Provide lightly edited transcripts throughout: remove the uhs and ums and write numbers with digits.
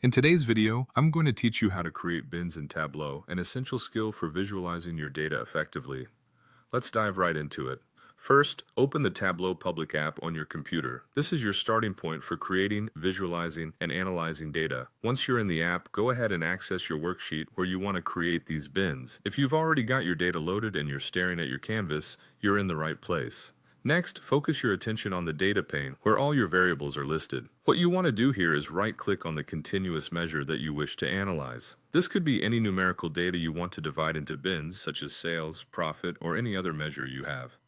In today's video, I'm going to teach you how to create bins in Tableau, an essential skill for visualizing your data effectively. Let's dive right into it. First, open the Tableau public app on your computer. This is your starting point for creating, visualizing, and analyzing data. Once you're in the app, go ahead and access your worksheet where you want to create these bins. If you've already got your data loaded and you're staring at your canvas, you're in the right place. Next, focus your attention on the data pane, where all your variables are listed. What you want to do here is right-click on the continuous measure that you wish to analyze. This could be any numerical data you want to divide into bins, such as sales, profit, or any other measure you have.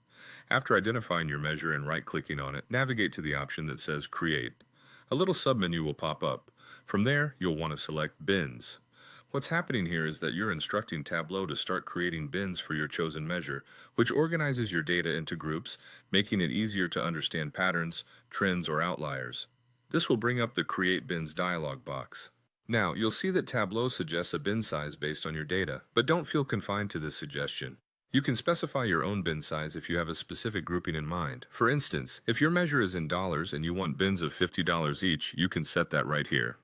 After identifying your measure and right-clicking on it, navigate to the option that says Create. A little submenu will pop up. From there, you'll want to select Bins. What's happening here is that you're instructing Tableau to start creating bins for your chosen measure, which organizes your data into groups, making it easier to understand patterns, trends, or outliers. This will bring up the Create Bins dialog box. Now, you'll see that Tableau suggests a bin size based on your data, but don't feel confined to this suggestion. You can specify your own bin size if you have a specific grouping in mind. For instance, if your measure is in dollars and you want bins of $50 each, you can set that right here.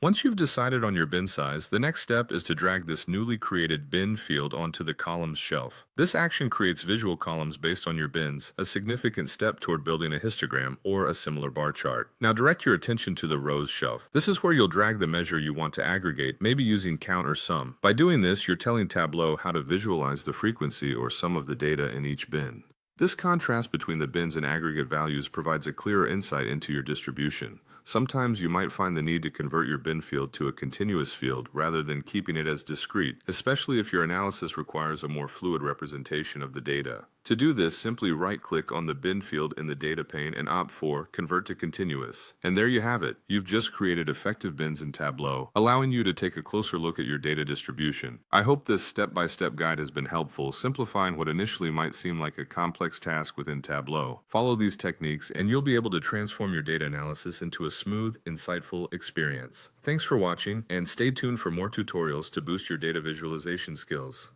Once you've decided on your bin size, the next step is to drag this newly created bin field onto the columns shelf. This action creates visual columns based on your bins, a significant step toward building a histogram or a similar bar chart. Now direct your attention to the rows shelf. This is where you'll drag the measure you want to aggregate, maybe using count or sum. By doing this, you're telling Tableau how to visualize the frequency or sum of the data in each bin. This contrast between the bins and aggregate values provides a clearer insight into your distribution. Sometimes you might find the need to convert your bin field to a continuous field rather than keeping it as discrete, especially if your analysis requires a more fluid representation of the data. To do this, simply right-click on the bin field in the data pane and opt for Convert to Continuous. And there you have it. You've just created effective bins in Tableau, allowing you to take a closer look at your data distribution. I hope this step-by-step guide has been helpful, simplifying what initially might seem like a complex task within Tableau. Follow these techniques, and you'll be able to transform your data analysis into a smooth, insightful experience. Thanks for watching, and stay tuned for more tutorials to boost your data visualization skills.